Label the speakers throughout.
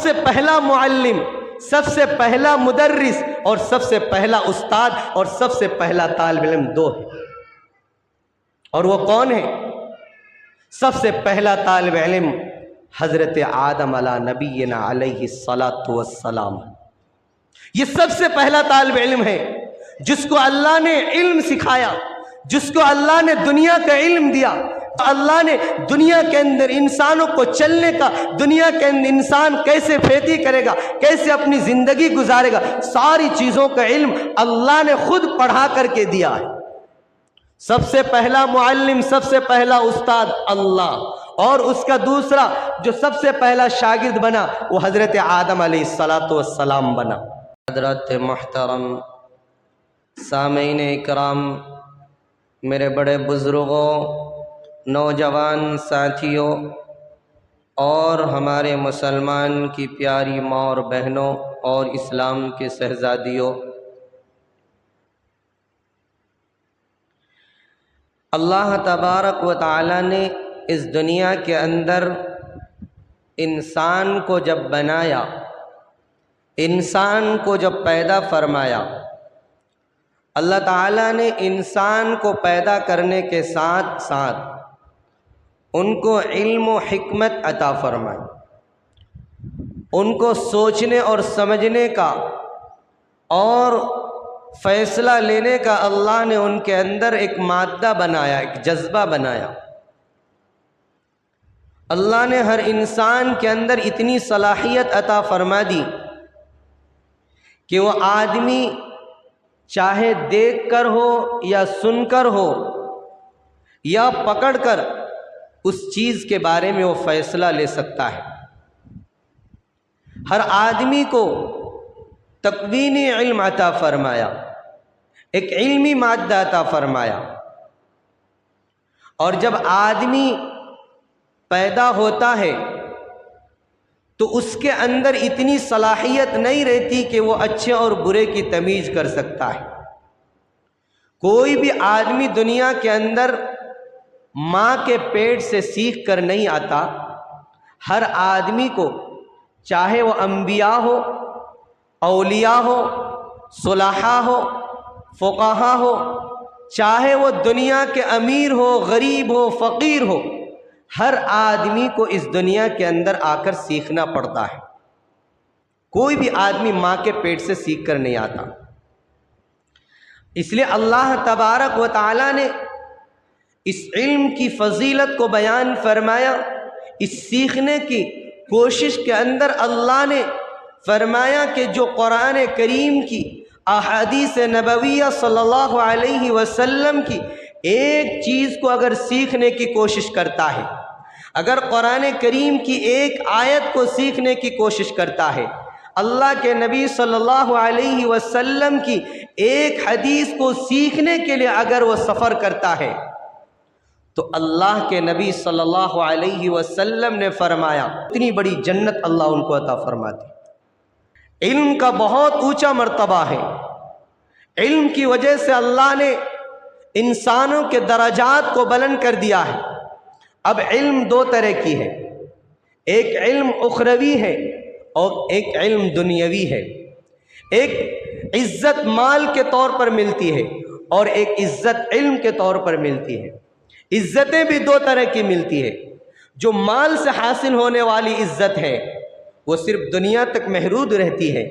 Speaker 1: سے پہلا معلم، سب سے پہلا مدرس اور سب سے پہلا استاد اور سب سے پہلا طالب علم دو ہے، اور وہ کون ہے؟ سب سے پہلا طالب علم حضرت آدم علی نبینا علیہ الصلاۃ والسلام، یہ سب سے پہلا طالب علم ہے جس کو اللہ نے علم سکھایا، جس کو اللہ نے دنیا کا علم دیا۔ اللہ نے دنیا کے اندر انسانوں کو چلنے کا، دنیا کے اندر انسان کیسے کھیتی کرے گا، کیسے اپنی زندگی گزارے گا، ساری چیزوں کا علم اللہ نے خود پڑھا کر کے دیا ہے۔ سب سے پہلا معلم، سب سے پہلا استاد اللہ، اور اس کا دوسرا جو سب سے پہلا شاگرد بنا وہ حضرت آدم علیہ السلام بنا۔ حضرات محترم، سامعین اکرام، میرے بڑے بزرگوں، نوجوان ساتھیوں اور ہمارے مسلمان کی پیاری ماں اور بہنوں اور اسلام کے شہزادیوں، اللہ تبارک و تعالی نے اس دنیا کے اندر انسان کو جب بنایا، انسان کو جب پیدا فرمایا، اللہ تعالیٰ نے انسان کو پیدا کرنے کے ساتھ ساتھ ان کو علم و حکمت عطا فرمائی، ان کو سوچنے اور سمجھنے کا اور فیصلہ لینے کا اللہ نے ان کے اندر ایک مادہ بنایا، ایک جذبہ بنایا۔ اللہ نے ہر انسان کے اندر اتنی صلاحیت عطا فرما دی کہ وہ آدمی چاہے دیکھ کر ہو یا سن کر ہو یا پکڑ کر اس چیز کے بارے میں وہ فیصلہ لے سکتا ہے۔ ہر آدمی کو تکوینی علم عطا فرمایا، ایک علمی مادہ عطا فرمایا، اور جب آدمی پیدا ہوتا ہے تو اس کے اندر اتنی صلاحیت نہیں رہتی کہ وہ اچھے اور برے کی تمیز کر سکتا ہے۔ کوئی بھی آدمی دنیا کے اندر ماں کے پیٹ سے سیکھ کر نہیں آتا۔ ہر آدمی کو، چاہے وہ انبیاء ہو، اولیاء ہو، صلحاء ہو، فقہاء ہو، چاہے وہ دنیا کے امیر ہو، غریب ہو، فقیر ہو، ہر آدمی کو اس دنیا کے اندر آ کر سیکھنا پڑتا ہے۔ کوئی بھی آدمی ماں کے پیٹ سے سیکھ کر نہیں آتا۔ اس لیے اللہ تبارک و تعالی نے اس علم کی فضیلت کو بیان فرمایا۔ اس سیکھنے کی کوشش کے اندر اللہ نے فرمایا کہ جو قرآن کریم کی، احادیث نبویہ صلی اللہ علیہ وسلم کی ایک چیز کو اگر سیکھنے کی کوشش کرتا ہے، اگر قرآن کریم کی ایک آیت کو سیکھنے کی کوشش کرتا ہے، اللہ کے نبی صلی اللہ علیہ وسلم کی ایک حدیث کو سیکھنے کے لیے اگر وہ سفر کرتا ہے، تو اللہ کے نبی صلی اللہ علیہ وسلم نے فرمایا اتنی بڑی جنت اللہ ان کو عطا فرماتی۔ علم کا بہت اونچا مرتبہ ہے۔ علم کی وجہ سے اللہ نے انسانوں کے درجات کو بلند کر دیا ہے۔ اب علم دو طرح کی ہے، ایک علم اخروی ہے اور ایک علم دنیاوی ہے۔ ایک عزت مال کے طور پر ملتی ہے اور ایک عزت علم کے طور پر ملتی ہے۔ عزتیں بھی دو طرح کی ملتی ہے۔ جو مال سے حاصل ہونے والی عزت ہے وہ صرف دنیا تک محدود رہتی ہے۔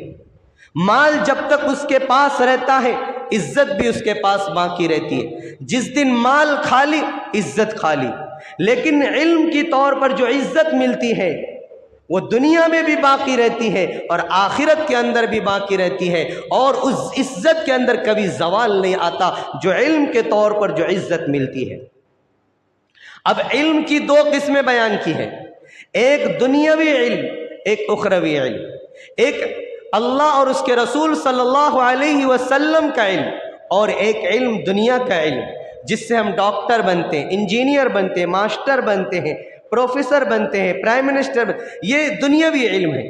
Speaker 1: مال جب تک اس کے پاس رہتا ہے عزت بھی اس کے پاس باقی رہتی ہے۔ جس دن مال خالی، عزت خالی۔ لیکن علم کی طور پر جو عزت ملتی ہے وہ دنیا میں بھی باقی رہتی ہے اور آخرت کے اندر بھی باقی رہتی ہے، اور اس عزت کے اندر کبھی زوال نہیں آتا جو علم کے طور پر جو عزت ملتی ہے۔ اب علم کی دو قسمیں بیان کی ہیں، ایک دنیاوی علم، ایک اخروی علم۔ ایک اللہ اور اس کے رسول صلی اللہ علیہ وسلم کا علم، اور ایک علم دنیا کا علم جس سے ہم ڈاکٹر بنتے ہیں، انجینئر بنتے ہیں، ماسٹر بنتے ہیں، پروفیسر بنتے ہیں، پرائم منسٹر یہ دنیاوی علم ہے۔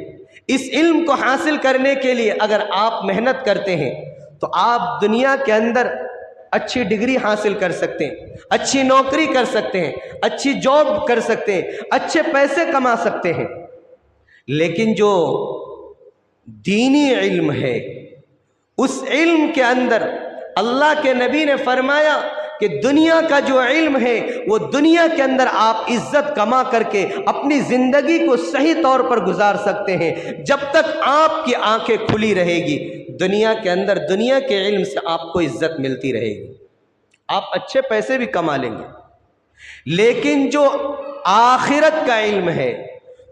Speaker 1: اس علم کو حاصل کرنے کے لیے اگر آپ محنت کرتے ہیں تو آپ دنیا کے اندر اچھی ڈگری حاصل کر سکتے ہیں، اچھی نوکری کر سکتے ہیں، اچھی جاب کر سکتے ہیں، اچھے پیسے کما سکتے ہیں۔ لیکن جو دینی علم ہے اس علم کے اندر اللہ کے نبی نے فرمایا کہ دنیا کا جو علم ہے وہ دنیا کے اندر آپ عزت کما کر کے اپنی زندگی کو صحیح طور پر گزار سکتے ہیں جب تک آپ کی آنکھیں کھلی رہے گی۔ دنیا کے اندر دنیا کے علم سے آپ کو عزت ملتی رہے گی، آپ اچھے پیسے بھی کما لیں گے، لیکن جو آخرت کا علم ہے،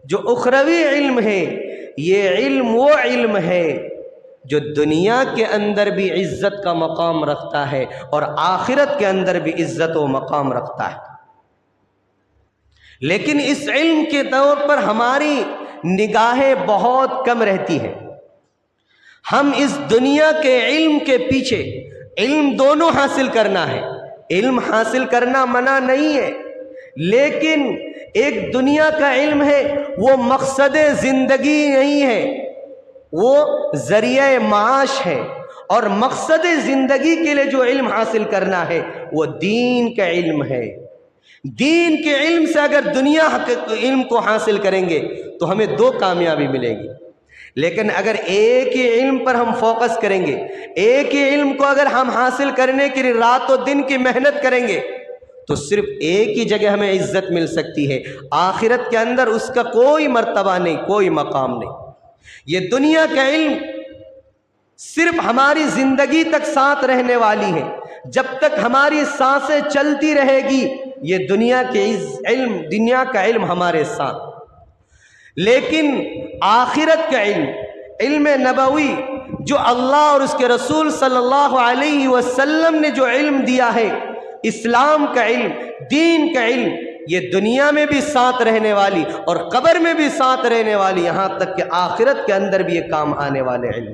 Speaker 1: جو اخروی علم ہے، یہ علم وہ علم ہے جو دنیا کے اندر بھی عزت کا مقام رکھتا ہے اور آخرت کے اندر بھی عزت و مقام رکھتا ہے۔ لیکن اس علم کے طور پر ہماری نگاہیں بہت کم رہتی ہیں۔ ہم اس دنیا کے علم کے پیچھے، علم دونوں حاصل کرنا ہے، علم حاصل کرنا منع نہیں ہے، لیکن ایک دنیا کا علم ہے وہ مقصد زندگی نہیں ہے، وہ ذریعہ معاش ہے، اور مقصد زندگی کے لیے جو علم حاصل کرنا ہے وہ دین کا علم ہے۔ دین کے علم سے اگر دنیا کے علم کو حاصل کریں گے تو ہمیں دو کامیابی ملے گی، لیکن اگر ایک ہی علم پر ہم فوکس کریں گے، ایک ہی علم کو اگر ہم حاصل کرنے کے لیے رات و دن کی محنت کریں گے تو صرف ایک ہی جگہ ہمیں عزت مل سکتی ہے، آخرت کے اندر اس کا کوئی مرتبہ نہیں، کوئی مقام نہیں۔ یہ دنیا کا علم صرف ہماری زندگی تک ساتھ رہنے والی ہے، جب تک ہماری سانسیں چلتی رہے گی یہ دنیا کا علم ہمارے ساتھ، لیکن آخرت کا علم، علم نبوی، جو اللہ اور اس کے رسول صلی اللہ علیہ وسلم نے جو علم دیا ہے، اسلام کا علم، دین کا علم، یہ دنیا میں بھی ساتھ رہنے والی اور قبر میں بھی ساتھ رہنے والی، یہاں تک کہ آخرت کے اندر بھی یہ کام آنے والے علم۔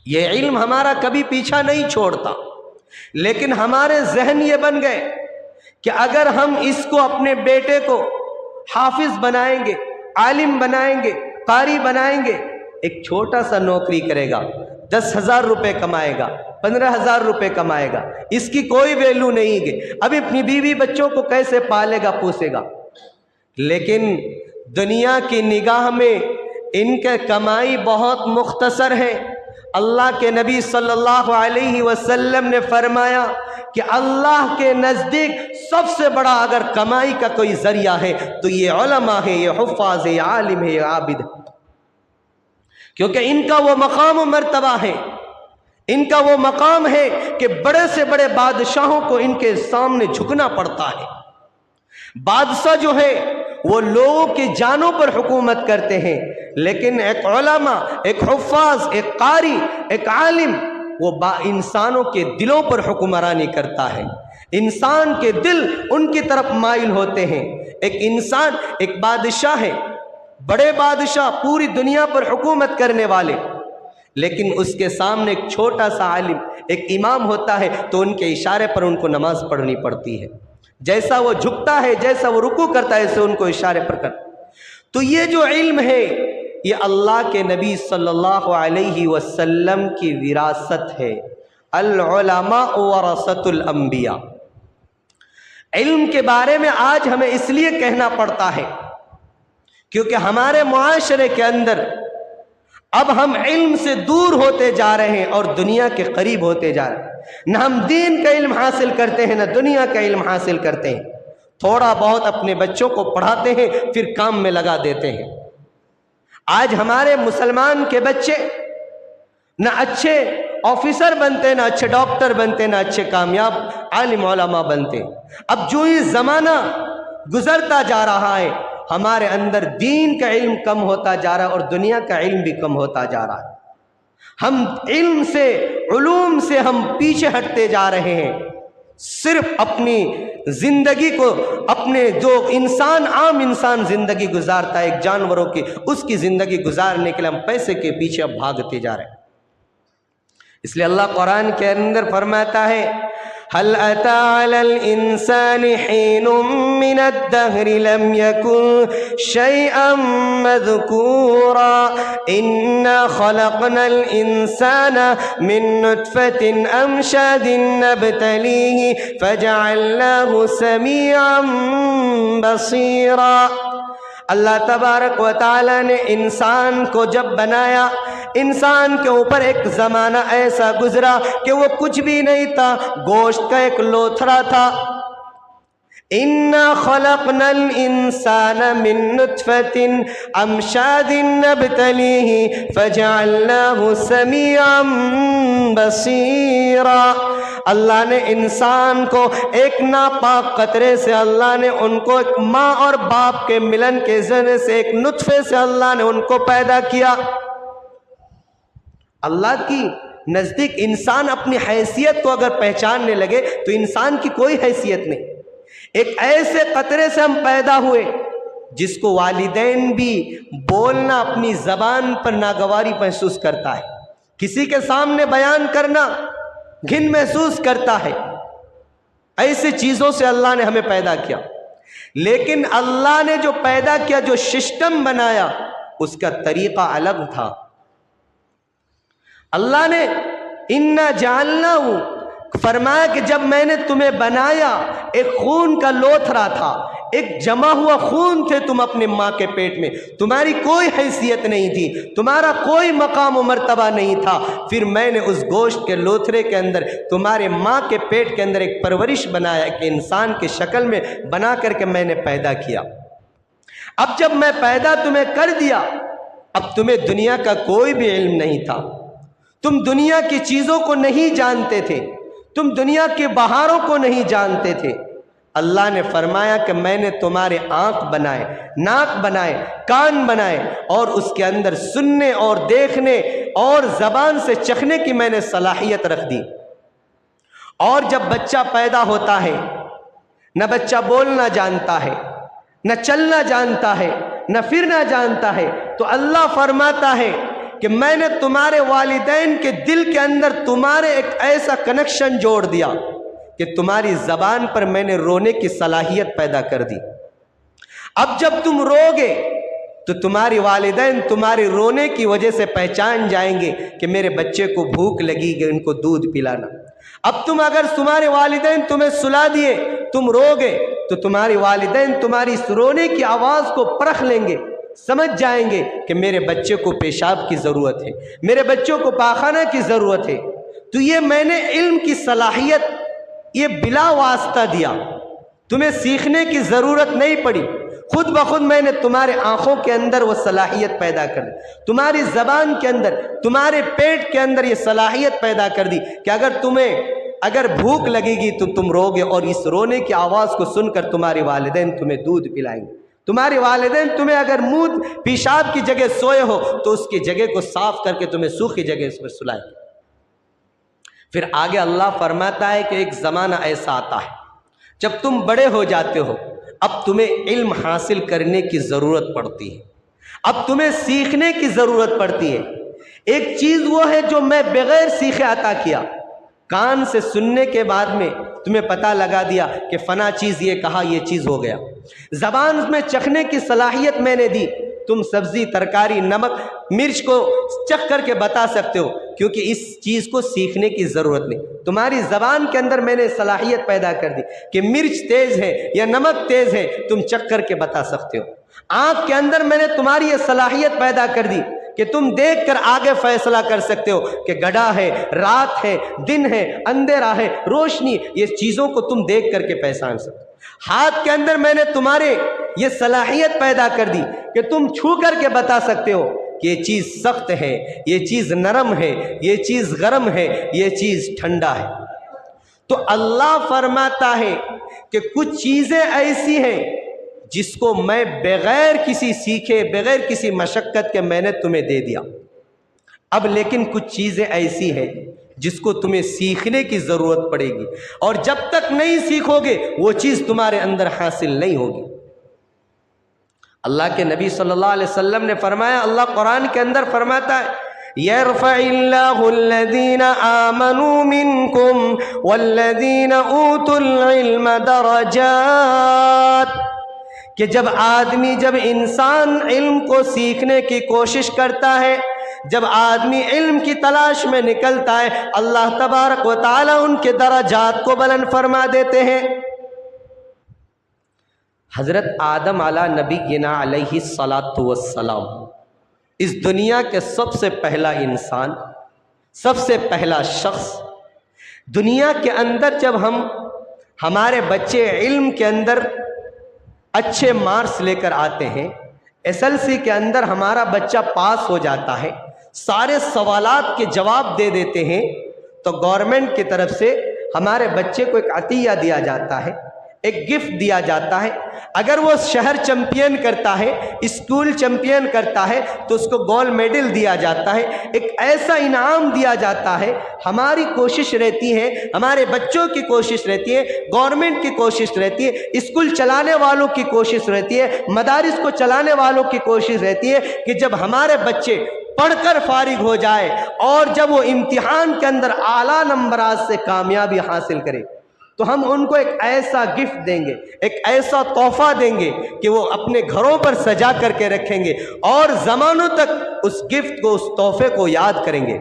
Speaker 1: یہ علم ہمارا کبھی پیچھا نہیں چھوڑتا، لیکن ہمارے ذہن یہ بن گئے کہ اگر ہم اس کو، اپنے بیٹے کو حافظ بنائیں گے، عالم بنائیں گے، قاری بنائیں گے، ایک چھوٹا سا نوکری کرے گا، 10,000 روپے کمائے گا، 15,000 روپے کمائے گا، اس کی کوئی ویلو نہیں ہے، اب اپنی بیوی بچوں کو کیسے پالے گا، پوسے گا۔ لیکن دنیا کی نگاہ میں ان کے کمائی بہت مختصر ہے۔ اللہ کے نبی صلی اللہ علیہ وسلم نے فرمایا کہ اللہ کے نزدیک سب سے بڑا اگر کمائی کا کوئی ذریعہ ہے تو یہ علماء ہے، یہ حفاظ ہے، یہ عالم ہے، یہ عابد ہے، کیونکہ ان کا وہ مقام و مرتبہ ہے، ان کا وہ مقام ہے کہ بڑے سے بڑے بادشاہوں کو ان کے سامنے جھکنا پڑتا ہے۔ بادشاہ جو ہے وہ لوگوں کی جانوں پر حکومت کرتے ہیں، لیکن ایک علماء، ایک حفاظ، ایک قاری، ایک عالم، وہ انسانوں کے دلوں پر حکمرانی کرتا ہے، انسان کے دل ان کی طرف مائل ہوتے ہیں۔ ایک انسان، ایک بادشاہ ہے، بڑے بادشاہ پوری دنیا پر حکومت کرنے والے، لیکن اس کے سامنے ایک چھوٹا سا عالم، ایک امام ہوتا ہے تو ان کے اشارے پر ان کو نماز پڑھنی پڑتی ہے، جیسا وہ جھکتا ہے، جیسا وہ رکوع کرتا ہے، ایسے ان کو اشارے پر کرتا ہے۔ تو یہ جو علم ہے یہ اللہ کے نبی صلی اللہ علیہ وسلم کی وراثت ہے۔ العلماء ورثۃ الانبیاء۔ علم کے بارے میں آج ہمیں اس لیے کہنا پڑتا ہے کیونکہ ہمارے معاشرے کے اندر اب ہم علم سے دور ہوتے جا رہے ہیں اور دنیا کے قریب ہوتے جا رہے ہیں۔ نہ ہم دین کا علم حاصل کرتے ہیں، نہ دنیا کا علم حاصل کرتے ہیں، تھوڑا بہت اپنے بچوں کو پڑھاتے ہیں پھر کام میں لگا دیتے ہیں۔ آج ہمارے مسلمان کے بچے نہ اچھے آفیسر بنتے، نہ اچھے ڈاکٹر بنتے، نہ اچھے کامیاب عالم علماء بنتے۔ اب جو ہی زمانہ گزرتا جا رہا ہے ہمارے اندر دین کا علم کم ہوتا جا رہا ہے اور دنیا کا علم بھی کم ہوتا جا رہا ہے۔ ہم علم سے، علوم سے ہم پیچھے ہٹتے جا رہے ہیں، صرف اپنی زندگی کو، اپنے جو انسان، عام انسان زندگی گزارتا ہے ایک جانوروں کی، اس کی زندگی گزارنے کے لیے ہم پیسے کے پیچھے اب بھاگتے جا رہے ہیں۔ اس لیے اللہ قرآن کے اندر فرماتا ہے هل أتى على الإنسان حين من الدهر لم يكن شيئا مذكورا إنا خلقنا الإنسان من نطفة أمشاج نبتليه فجعلناه سميعا بصيرا۔ اللہ تبارک و تعالی نے انسان کو جب بنایا، انسان کے اوپر ایک زمانہ ایسا گزرا کہ وہ کچھ بھی نہیں تھا، گوشت کا ایک لوتھڑا تھا۔ اِنَّا خَلَقْنَا الْإِنسَانَ مِن نُطْفَةٍ أَمْشَاجٍ نَبْتَلِيهِ فَجَعَلْنَاهُ سَمِيعًا بَصِيرًا۔ اللہ نے انسان کو ایک ناپاک قطرے سے، اللہ نے ان کو ایک ماں اور باپ کے ملن کے ذریعے سے، ایک نطفے سے اللہ نے ان کو پیدا کیا۔ اللہ کی نزدیک انسان اپنی حیثیت کو اگر پہچاننے لگے تو انسان کی کوئی حیثیت نہیں۔ ایک ایسے قطرے سے ہم پیدا ہوئے جس کو والدین بھی بولنا اپنی زبان پر ناگواری محسوس کرتا ہے، کسی کے سامنے بیان کرنا گھن محسوس کرتا ہے۔ ایسے چیزوں سے اللہ نے ہمیں پیدا کیا، لیکن اللہ نے جو پیدا کیا، جو سسٹم بنایا، اس کا طریقہ الگ تھا۔ اللہ نے اِنَّا جَعَلْنَاهُ فرمایا کہ جب میں نے تمہیں بنایا، ایک خون کا لوتھڑا تھا، ایک جمع ہوا خون تھے تم اپنے ماں کے پیٹ میں، تمہاری کوئی حیثیت نہیں تھی، تمہارا کوئی مقام و مرتبہ نہیں تھا۔ پھر میں نے اس گوشت کے لوتھڑے کے اندر تمہارے ماں کے پیٹ کے اندر ایک پرورش بنایا کہ انسان کی شکل میں بنا کر کے میں نے پیدا کیا۔ اب جب میں پیدا تمہیں کر دیا، اب تمہیں دنیا کا کوئی بھی علم نہیں تھا، تم دنیا کی چیزوں کو نہیں جانتے تھے، تم دنیا کے بہاروں کو نہیں جانتے تھے۔ اللہ نے فرمایا کہ میں نے تمہارے آنکھ بنائے، ناک بنائے، کان بنائے، اور اس کے اندر سننے اور دیکھنے اور زبان سے چکھنے کی میں نے صلاحیت رکھ دی۔ اور جب بچہ پیدا ہوتا ہے، نہ بچہ بولنا جانتا ہے، نہ چلنا جانتا ہے، نہ پھرنا جانتا ہے، تو اللہ فرماتا ہے کہ میں نے تمہارے والدین کے دل کے اندر تمہارے ایک ایسا کنیکشن جوڑ دیا کہ تمہاری زبان پر میں نے رونے کی صلاحیت پیدا کر دی۔ اب جب تم روگے تو تمہاری والدین تمہارے رونے کی وجہ سے پہچان جائیں گے کہ میرے بچے کو بھوک لگی کہ ان کو دودھ پلانا۔ اب تمہارے والدین تمہیں سلا دیے، تم روگے تو تمہاری والدین تمہاری رونے کی آواز کو پرکھ لیں گے، سمجھ جائیں گے کہ میرے بچے کو پیشاب کی ضرورت ہے، میرے بچوں کو پاخانہ کی ضرورت ہے۔ تو یہ میں نے علم کی صلاحیت یہ بلا واسطہ دیا، تمہیں سیکھنے کی ضرورت نہیں پڑی، خود بخود میں نے تمہارے آنکھوں کے اندر وہ صلاحیت پیدا کر دی، تمہاری زبان کے اندر، تمہارے پیٹ کے اندر یہ صلاحیت پیدا کر دی کہ اگر بھوک لگے گی تو تم روگے، اور اس رونے کی آواز کو سن کر تمہارے والدین تمہیں دودھ پلائیں گے۔ تمہارے والدین تمہیں اگر منہ پیشاب کی جگہ سوئے ہو تو اس کی جگہ کو صاف کر کے تمہیں سوکھی جگہ اس پر سلائیں گے۔ پھر آگے اللہ فرماتا ہے کہ ایک زمانہ ایسا آتا ہے جب تم بڑے ہو جاتے ہو، اب تمہیں علم حاصل کرنے کی ضرورت پڑتی ہے، اب تمہیں سیکھنے کی ضرورت پڑتی ہے۔ ایک چیز وہ ہے جو میں بغیر سیکھے عطا کیا، کان سے سننے کے بعد میں تمہیں پتہ لگا دیا کہ فلاں چیز یہ کہا، یہ چیز ہو گیا۔ زبان میں چکھنے کی صلاحیت میں نے دی، تم سبزی، ترکاری، نمک، مرچ کو چکھ کر کے بتا سکتے ہو، کیونکہ اس چیز کو سیکھنے کی ضرورت نہیں، تمہاری زبان کے اندر میں نے صلاحیت پیدا کر دی کہ مرچ تیز ہے یا نمک تیز ہے، تم چکھ کر کے بتا سکتے ہو۔ آنکھ کے اندر میں نے تمہاری یہ صلاحیت پیدا کر دی کہ تم دیکھ کر آگے فیصلہ کر سکتے ہو کہ گڑھا ہے، رات ہے، دن ہے، اندھیرا ہے، روشنی، یہ چیزوں کو تم دیکھ کر کے پہچان سکتے ہو۔ ہاتھ کے اندر میں نے تمہارے یہ صلاحیت پیدا کر دی کہ تم چھو کر کے بتا سکتے ہو کہ یہ چیز سخت ہے، یہ چیز نرم ہے، یہ چیز گرم ہے، یہ چیز ٹھنڈا ہے۔ تو اللہ فرماتا ہے کہ کچھ چیزیں ایسی ہیں جس کو میں بغیر کسی سیکھے، بغیر کسی مشقت کے میں نے تمہیں دے دیا۔ اب لیکن کچھ چیزیں ایسی ہیں جس کو تمہیں سیکھنے کی ضرورت پڑے گی، اور جب تک نہیں سیکھو گے وہ چیز تمہارے اندر حاصل نہیں ہوگی۔ اللہ کے نبی صلی اللہ علیہ وسلم نے فرمایا، اللہ قرآن کے اندر فرماتا ہے يَرْفَعِ اللَّهُ الَّذِينَ آمَنُوا مِنْكُمْ وَالَّذِينَ أُوتُوا الْعِلْمَ دَرَجَاتٍ، کہ جب انسان علم کو سیکھنے کی کوشش کرتا ہے، جب آدمی علم کی تلاش میں نکلتا ہے، اللہ تبارک و تعالی ان کے درجات کو بلند فرما دیتے ہیں۔ حضرت آدم علی نبینا علیہ الصلاۃ والسلام اس دنیا کے سب سے پہلا انسان، سب سے پہلا شخص۔ دنیا کے اندر جب ہمارے بچے علم کے اندر اچھے مارکس لے کر آتے ہیں، SLC کے اندر ہمارا بچہ پاس ہو جاتا ہے، سارے سوالات کے جواب دے دیتے ہیں، تو گورنمنٹ کی طرف سے ہمارے بچے کو ایک عطیہ دیا جاتا ہے، ایک گفٹ دیا جاتا ہے۔ اگر وہ شہر چیمپئن کرتا ہے، اسکول چیمپئن کرتا ہے، تو اس کو گولڈ میڈل دیا جاتا ہے، ایک ایسا انعام دیا جاتا ہے۔ ہماری کوشش رہتی ہے، ہمارے بچوں کی کوشش رہتی ہے، گورنمنٹ کی کوشش رہتی ہے، اسکول چلانے والوں کی کوشش رہتی ہے، مدارس کو چلانے والوں کی کوشش رہتی ہے کہ جب ہمارے بچے پڑھ کر فارغ ہو جائے اور جب وہ امتحان کے اندر اعلیٰ نمبرات سے کامیابی حاصل کرے، تو ہم ان کو ایک ایسا گفٹ دیں گے، ایک ایسا تحفہ دیں گے کہ وہ اپنے گھروں پر سجا کر کے رکھیں گے اور زمانوں تک اس گفٹ کو، اس تحفے کو یاد کریں گے۔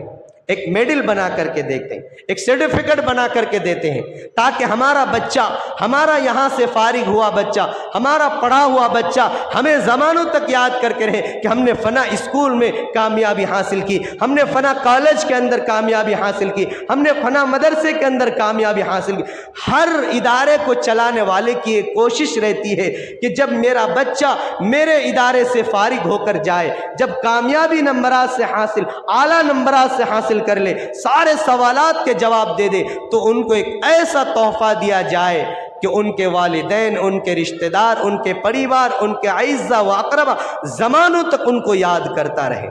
Speaker 1: ایک میڈل بنا کر کے دیتے ہیں، ایک سرٹیفکیٹ بنا کر کے دیتے ہیں، تاکہ ہمارا بچہ، ہمارا یہاں سے فارغ ہوا بچہ، ہمارا پڑھا ہوا بچہ ہمیں زمانوں تک یاد کر کے رہے کہ ہم نے فلاں اسکول میں کامیابی حاصل کی، ہم نے فلاں کالج کے اندر کامیابی حاصل کی، ہم نے فلاں مدرسے کے اندر کامیابی حاصل کی۔ ہر ادارے کو چلانے والے کی ایک کوشش رہتی ہے کہ جب میرا بچہ میرے ادارے سے فارغ ہو کر جائے، جب کامیابی نمبرات سے حاصل، اعلیٰ نمبرات سے حاصل کر لے، سارے سوالات کے جواب دے دے، تو ان کو ایک ایسا تحفہ دیا جائے کہ ان کے والدین، ان کے رشتہ دار، ان کے پریوار، ان کے اعزا و اقربا زمانوں تک ان کو یاد کرتا رہے۔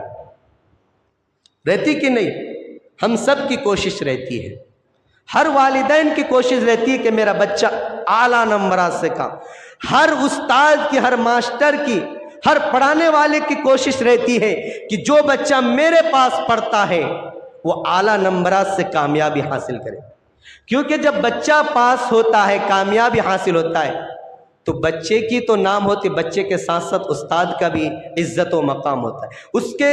Speaker 1: رہتی کہ نہیں؟ ہم سب کی کوشش رہتی ہے، ہر والدین کی کوشش رہتی ہے کہ میرا بچہ اعلیٰ نمبرات سے کام، ہر استاد کی، ہر ماسٹر کی، ہر پڑھانے والے کی کوشش رہتی ہے کہ جو بچہ میرے پاس پڑھتا ہے وہ اعلیٰ نمبرات سے کامیابی حاصل کرے، کیونکہ جب بچہ پاس ہوتا ہے، کامیابی حاصل ہوتا ہے، تو بچے کی تو نام ہوتی، بچے کے ساتھ ساتھ استاد کا بھی عزت و مقام ہوتا ہے، اس کے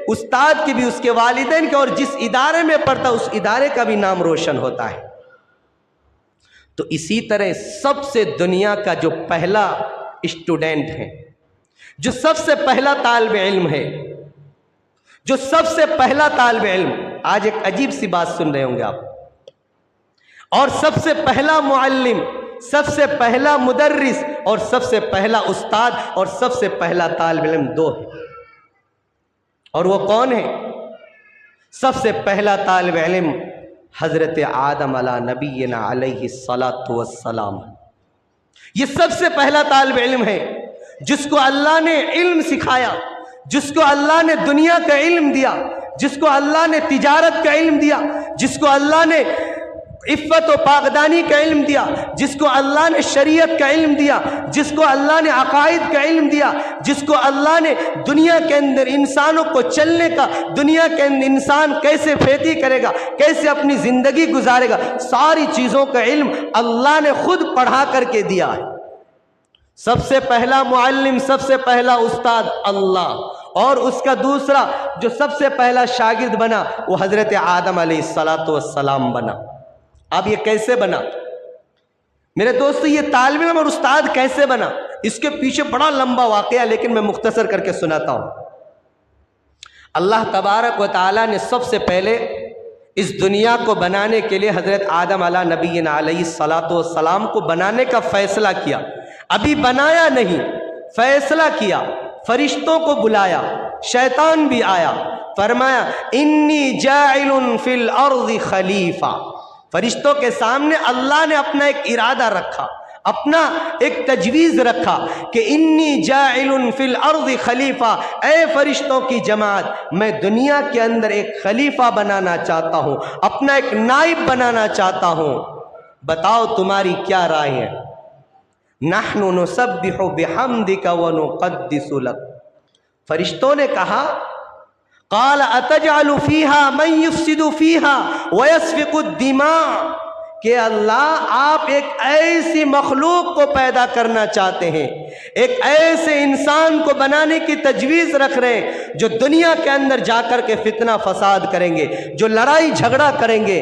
Speaker 1: استاد کی بھی، اس کے والدین کے، اور جس ادارے میں پڑھتا اس ادارے کا بھی نام روشن ہوتا ہے۔ تو اسی طرح سب سے دنیا کا جو پہلا اسٹوڈنٹ ہے، جو سب سے پہلا طالب علم ہے، جو سب سے پہلا طالب علم، آج ایک عجیب سی بات سن رہے ہوں گے آپ، اور سب سے پہلا معلم، سب سے پہلا مدرس اور سب سے پہلا استاد اور سب سے پہلا طالب علم دو ہے، اور وہ کون ہے؟ سب سے پہلا طالب علم حضرت آدم علی نبینا علیہ الصلاۃ والسلام، یہ سب سے پہلا طالب علم ہے جس کو اللہ نے علم سکھایا، جس کو اللہ نے دنیا کا علم دیا، جس کو اللہ نے تجارت کا علم دیا، جس کو اللہ نے عفت و پاکدانی کا علم دیا، جس کو اللہ نے شریعت کا علم دیا، جس کو اللہ نے عقائد کا علم دیا، جس کو اللہ نے دنیا کے اندر انسانوں کو چلنے کا، دنیا کے اندر انسان کیسے کھیتی کرے گا، کیسے اپنی زندگی گزارے گا، ساری چیزوں کا علم اللہ نے خود پڑھا کر کے دیا ہے۔ سب سے پہلا معلم، سب سے پہلا استاد اللہ، اور اس کا دوسرا جو سب سے پہلا شاگرد بنا وہ حضرت آدم علیہ الصلاۃ والسلام بنا۔ اب یہ کیسے بنا میرے دوستو؟ یہ طالب علم اور استاد کیسے بنا؟ اس کے پیچھے بڑا لمبا واقعہ، لیکن میں مختصر کر کے سناتا ہوں۔ اللہ تبارک و تعالیٰ نے سب سے پہلے اس دنیا کو بنانے کے لیے حضرت آدم علی نبینا علیہ الصلاۃ والسلام کو بنانے کا فیصلہ کیا۔ ابھی بنایا نہیں، فیصلہ کیا، فرشتوں کو بلایا، شیطان بھی آیا، فرمایا انی جاعل فی الارض خلیفہ۔ فرشتوں کے سامنے اللہ نے اپنا ایک ارادہ رکھا، اپنا ایک تجویز رکھا کہ انی جاعل فی الارض خلیفہ، اے فرشتوں کی جماعت، میں دنیا کے اندر ایک خلیفہ بنانا چاہتا ہوں، اپنا ایک نائب بنانا چاہتا ہوں، بتاؤ تمہاری کیا رائے ہے؟ نحن نسبح بحمدک ونقدس لک۔ فرشتوں نے کہا قال اتجعل فیہا من یفسد فیہا ویسفک الدماء، کہ اللہ آپ ایک ایسی مخلوق کو پیدا کرنا چاہتے ہیں، ایک ایسے انسان کو بنانے کی تجویز رکھ رہے ہیں جو دنیا کے اندر جا کر کے فتنہ فساد کریں گے، جو لڑائی جھگڑا کریں گے۔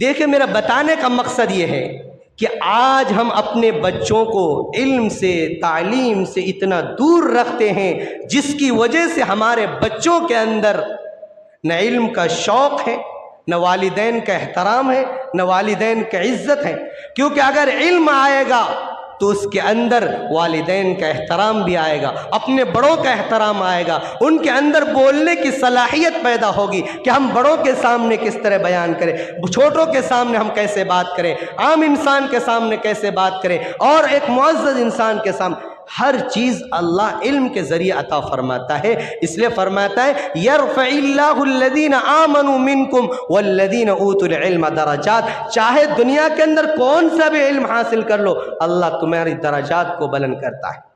Speaker 1: دیکھیں میرا بتانے کا مقصد یہ ہے کہ آج ہم اپنے بچوں کو علم سے تعلیم سے اتنا دور رکھتے ہیں جس کی وجہ سے ہمارے بچوں کے اندر نہ علم کا شوق ہے، نہ والدین کا احترام ہے، نہ والدین کا عزت ہے، کیونکہ اگر علم آئے گا تو اس کے اندر والدین کا احترام بھی آئے گا، اپنے بڑوں کا احترام آئے گا، ان کے اندر بولنے کی صلاحیت پیدا ہوگی کہ ہم بڑوں کے سامنے کس طرح بیان کریں، چھوٹوں کے سامنے ہم کیسے بات کریں، عام انسان کے سامنے کیسے بات کریں، اور ایک معزز انسان کے سامنے۔ ہر چیز اللہ علم کے ذریعے عطا فرماتا ہے، اس لیے فرماتا ہے یرفع اللہ الذین آمنوا منکم والذین اوتوا العلم درجات۔ چاہے دنیا کے اندر کون سا بھی علم حاصل کر لو، اللہ تمہاری درجات کو بلند کرتا ہے۔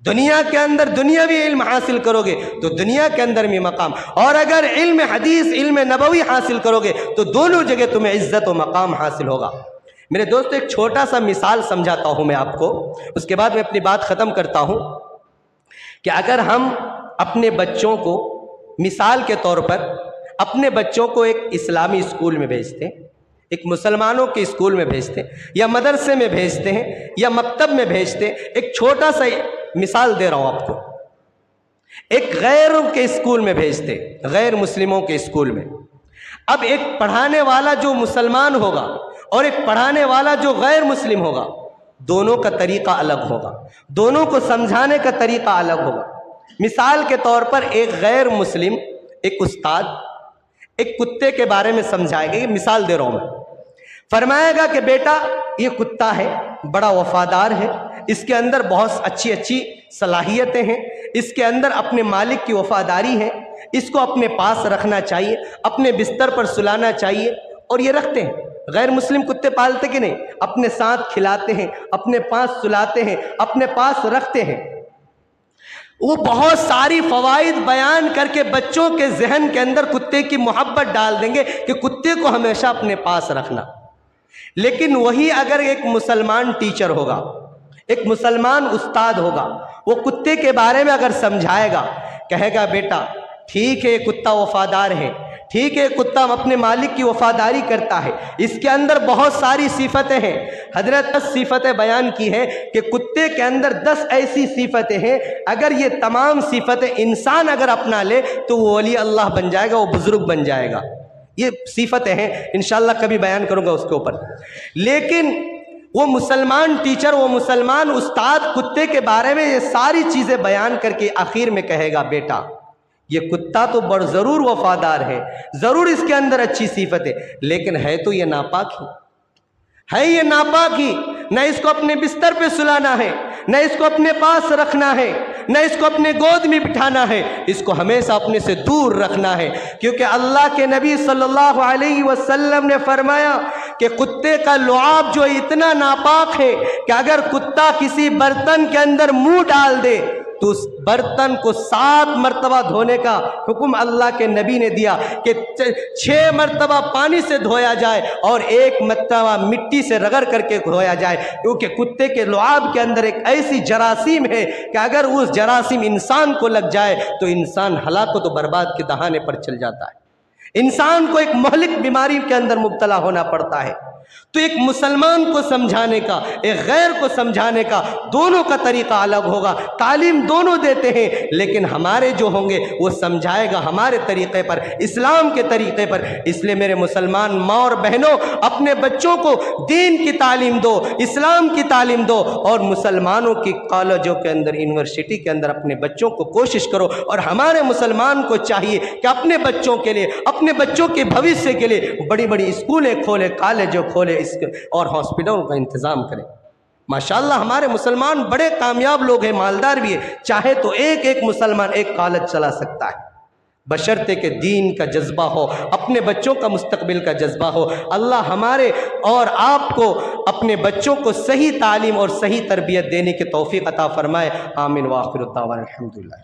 Speaker 1: دنیا کے اندر دنیاوی علم حاصل کرو گے تو دنیا کے اندر بھی مقام، اور اگر علم حدیث علم نبوی حاصل کرو گے تو دونوں جگہ تمہیں عزت و مقام حاصل ہوگا۔ میرے دوست ایک چھوٹا سا مثال سمجھاتا ہوں میں آپ کو، اس کے بعد میں اپنی بات ختم کرتا ہوں کہ اگر ہم اپنے بچوں کو مثال کے طور پر اپنے بچوں کو ایک اسلامی اسکول میں بھیجتے ہیں، ایک مسلمانوں کے اسکول میں بھیجتے ہیں، یا مدرسے میں بھیجتے ہیں، یا مکتب میں بھیجتے ہیں، ایک چھوٹا سا مثال دے رہا ہوں آپ کو، ایک غیروں کے اسکول میں بھیجتے ہیں، غیر مسلموں کے اسکول میں۔ اب ایک پڑھانے والا جو مسلمان ہوگا اور ایک پڑھانے والا جو غیر مسلم ہوگا، دونوں کا طریقہ الگ ہوگا، دونوں کو سمجھانے کا طریقہ الگ ہوگا۔ مثال کے طور پر ایک غیر مسلم ایک استاد ایک کتے کے بارے میں سمجھائے گا، یہ مثال دے رہا ہوں میں، فرمائے گا کہ بیٹا یہ کتا ہے، بڑا وفادار ہے، اس کے اندر بہت اچھی اچھی صلاحیتیں ہیں، اس کے اندر اپنے مالک کی وفاداری ہے، اس کو اپنے پاس رکھنا چاہیے، اپنے بستر پر سلانا چاہیے، اور یہ رکھتے ہیں۔ غیر مسلم کتے پالتے کہ نہیں، اپنے ساتھ کھلاتے ہیں، اپنے پاس سلاتے ہیں، اپنے پاس رکھتے ہیں۔ وہ بہت ساری فوائد بیان کر کے بچوں کے ذہن کے اندر کتے کی محبت ڈال دیں گے کہ کتے کو ہمیشہ اپنے پاس رکھنا۔ لیکن وہی اگر ایک مسلمان ٹیچر ہوگا، ایک مسلمان استاد ہوگا، وہ کتے کے بارے میں اگر سمجھائے گا، کہے گا بیٹا ٹھیک ہے کتا وفادار ہے، ٹھیک ہے کتا اپنے مالک کی وفاداری کرتا ہے، اس کے اندر بہت ساری صفتیں ہیں، حضرت 10 صفتیں بیان کی ہیں کہ کتے کے اندر 10 ایسی صفتیں ہیں، اگر یہ تمام صفتیں انسان اگر اپنا لے تو وہ ولی اللہ بن جائے گا، وہ بزرگ بن جائے گا۔ یہ صفتیں ہیں، انشاءاللہ کبھی بیان کروں گا اس کے اوپر۔ لیکن وہ مسلمان ٹیچر، وہ مسلمان استاد کتے کے بارے میں یہ ساری چیزیں بیان کر کے آخر میں کہے گا بیٹا یہ کتا تو ضرور وفادار ہے، ضرور اس کے اندر اچھی صفت ہے، لیکن ہے تو یہ ناپاک ہی ہے، یہ ناپاک ہی، نہ اس کو اپنے بستر پہ سلانا ہے، نہ اس کو اپنے پاس رکھنا ہے، نہ اس کو اپنے گود میں بٹھانا ہے، اس کو ہمیشہ اپنے سے دور رکھنا ہے، کیونکہ اللہ کے نبی صلی اللہ علیہ وسلم نے فرمایا کہ کتے کا لعاب جو اتنا ناپاک ہے کہ اگر کتا کسی برتن کے اندر منہ ڈال دے تو اس برتن کو 7 مرتبہ دھونے کا حکم اللہ کے نبی نے دیا کہ 6 مرتبہ پانی سے دھویا جائے اور 1 مرتبہ مٹی سے رگڑ کر کے دھویا جائے، کیونکہ کتے کے لعاب کے اندر ایک ایسی جراثیم ہے کہ اگر اس جراثیم انسان کو لگ جائے تو انسان ہلاکت و برباد کے دہانے پر چل جاتا ہے، انسان کو ایک مہلک بیماری کے اندر مبتلا ہونا پڑتا ہے۔ تو ایک مسلمان کو سمجھانے کا، ایک غیر کو سمجھانے کا، دونوں کا طریقہ الگ ہوگا، تعلیم دونوں دیتے ہیں، لیکن ہمارے جو ہوں گے وہ سمجھائے گا ہمارے طریقے پر، اسلام کے طریقے پر۔ اس لیے میرے مسلمان ماں اور بہنوں اپنے بچوں کو دین کی تعلیم دو، اسلام کی تعلیم دو، اور مسلمانوں کی کالجوں کے اندر یونیورسٹی کے اندر اپنے بچوں کو کوشش کرو، اور ہمارے مسلمان کو چاہیے کہ اپنے بچوں کے لیے، اپنے بچوں کے بھوشیہ کے لیے بڑی بڑی اسکولیں کھولے، کالجوں کھولے اور ہاسپٹلوں کا انتظام کریں۔ ماشاءاللہ ہمارے مسلمان بڑے کامیاب لوگ ہیں، مالدار بھی ہیں، چاہے تو ایک مسلمان ایک کالج چلا سکتا ہے، بشرطے کہ دین کا جذبہ ہو، اپنے بچوں کا مستقبل کا جذبہ ہو۔ اللہ ہمارے اور آپ کو اپنے بچوں کو صحیح تعلیم اور صحیح تربیت دینے کی توفیق عطا فرمائے، آمین، وآخر الدعوانا الحمدللہ۔